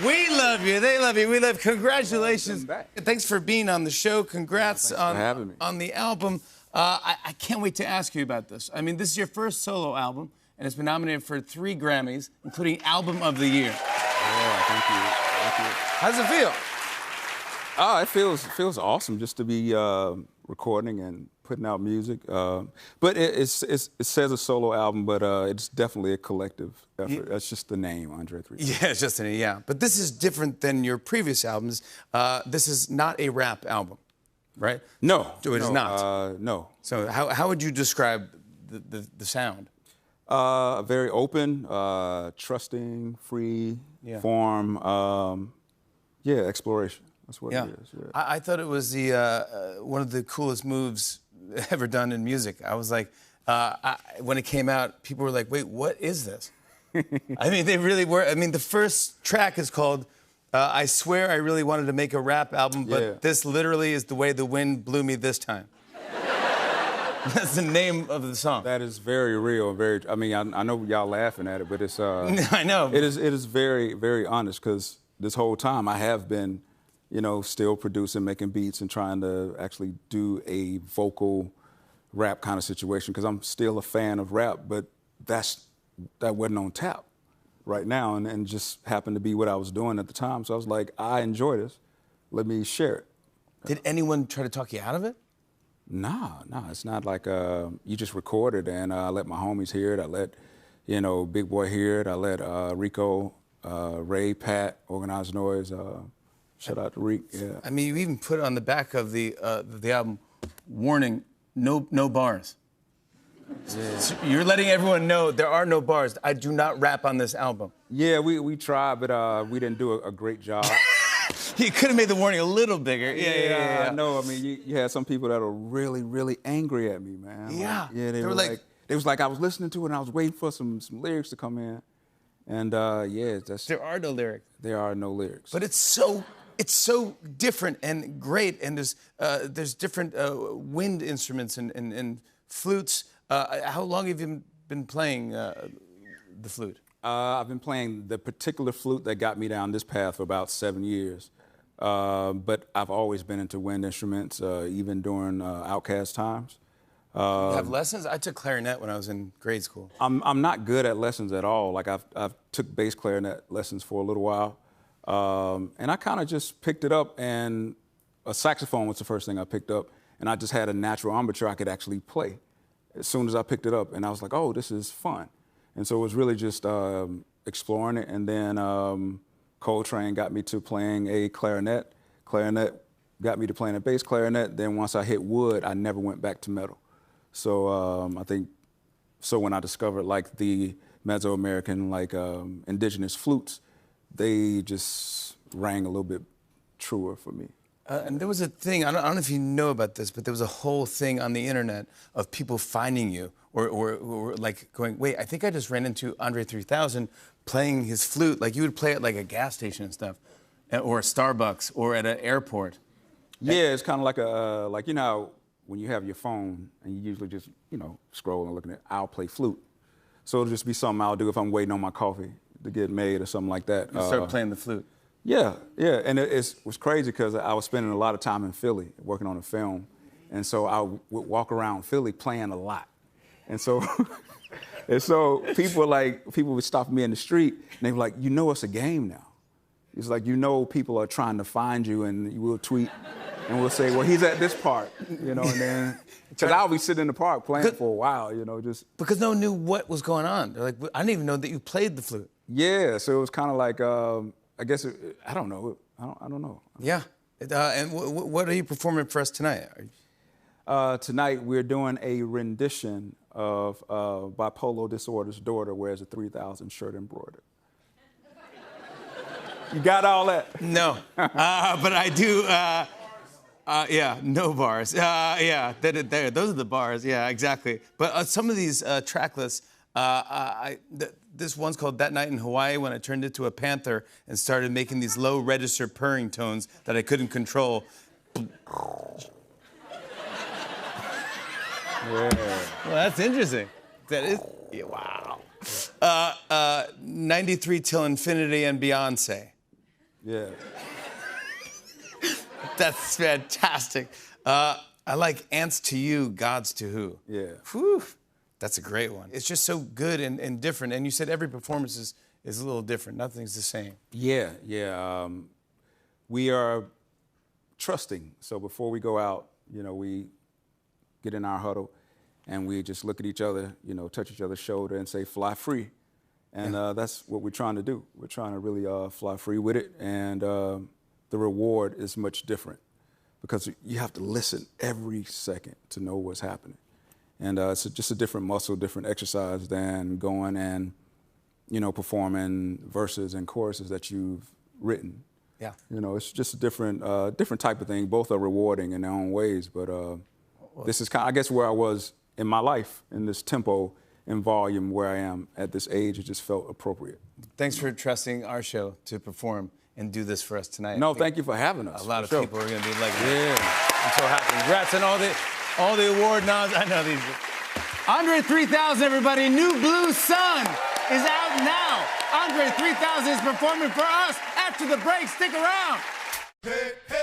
We love you. They love you. We love. Congratulations. Back. Thanks for being on the show. Congrats for having me. on the album. I can't wait to ask you about this. I mean, this is your first solo album, and it's been nominated for 3 Grammys, including Album of the Year. Yeah, thank you. Thank you. How does it feel? It feels awesome just to be recording and putting out music. But it says a solo album, but it's definitely a collective effort. That's just the name, Andre 3000. Yeah, it's just an yeah. But this is different than your previous albums. This is not a rap album, right? No. It is not. No. So how would you describe the sound? Very open, trusting, free form. Exploration. That's what it is. Yeah. I thought it was the one of the coolest moves ever done in music. I was like, when it came out, people were like, wait, what is this? I mean, they really were. I mean, the first track is called I Swear I Really Wanted to Make a Rap Album, but this literally is the way the wind blew me this time. That's the name of the song. That is very real. I mean, I know y'all laughing at it, but it's... I know. It is very, very honest, because this whole time I have been, still producing, making beats, and trying to actually do a vocal rap kind of situation, because I'm still a fan of rap, but that wasn't on tap right now, and just happened to be what I was doing at the time. So I was like, I enjoy this. Let me share it. Did anyone try to talk you out of it? Nah, it's not like you just record it, and I let my homies hear it. I let, Big Boy hear it. I let Rico, Ray, Pat, Organized Noise. Shout out to Reek. Yeah. I mean, you even put on the back of the album, warning, no bars. Yeah. So you're letting everyone know there are no bars. I do not rap on this album. Yeah, we tried, but we didn't do a great job. You could have made the warning a little bigger. Yeah. I know. I mean, you had some people that were really, really angry at me, man. Yeah. They were like, it was like I was listening to it and I was waiting for some lyrics to come in. And there are no lyrics. There are no lyrics. But it's so different and great, and there's different wind instruments and flutes. How long have you been playing the flute? I've been playing the particular flute that got me down this path for about 7 years. But I've always been into wind instruments, even during Outcast times. You have lessons? I took clarinet when I was in grade school. I'm not good at lessons at all. Like I've took bass clarinet lessons for a little while, and I kind of just picked it up. And a saxophone was the first thing I picked up, and I just had a natural embouchure I could actually play as soon as I picked it up. And I was like, oh, this is fun. And so it was really just exploring it. And then Coltrane got me to playing a clarinet. Clarinet got me to playing a bass clarinet. Then once I hit wood, I never went back to metal. So I think, when I discovered like the Mesoamerican, indigenous flutes, they just rang a little bit truer for me. And there was a thing, I don't know if you know about this, but there was a whole thing on the internet of people finding you or like going, wait, I think I just ran into Andre 3000 playing his flute. Like you would play at like a gas station and stuff, or a Starbucks, or at an airport. Yeah, it's kind of like when you have your phone and you usually just, scroll and looking at, I'll play flute. So it'll just be something I'll do if I'm waiting on my coffee to get made or something like that. You start playing the flute. Yeah. And it was crazy because I was spending a lot of time in Philly working on a film. And so I would walk around Philly playing a lot. And so, people would stop me in the street and they were like, it's a game now. It's like, people are trying to find you, and you will tweet and we'll say, well, he's at this park, and then, because I'll be sitting in the park playing for a while, just. Because no one knew what was going on. They're like, I didn't even know that you played the flute. Yeah, so it was kind of like, I guess, I don't know. I don't know. Yeah. And what are you performing for us tonight? Tonight, we're doing a rendition of Bipolar Disorder's Daughter Wears a 3000 Shirt Embroidered. You got all that? No. But I do. No bars. Those are the bars. Yeah, exactly. But some of these track lists, this one's called That Night in Hawaii, when I turned into a panther and started making these low register purring tones that I couldn't control. Yeah. Well, that's interesting. That is, wow. 93 Till Infinity and Beyonce. Yeah. That's fantastic. I like ants to you, gods to who. Yeah. Whew. That's a great one. It's just so good and different. And you said every performance is a little different. Nothing's the same. Yeah. We are trusting. So before we go out, we get in our huddle and we just look at each other, touch each other's shoulder and say, fly free. And that's what we're trying to do. We're trying to really fly free with it. And the reward is much different because you have to listen every second to know what's happening. And it's just a different muscle, different exercise than going and, performing verses and choruses that you've written. Yeah. It's just a different type of thing. Both are rewarding in their own ways, but this is I guess, where I was in my life, in this tempo and volume where I am at this age. It just felt appropriate. Thanks for trusting our show to perform and do this for us tonight. No, thank you for having us. A lot of sure. people are going to be like, Yeah. I'm so happy. Congrats on all the award nods. I know these. Andre 3000, everybody. New Blue Sun is out now. Andre 3000 is performing for us after the break. Stick around. Hey, hey.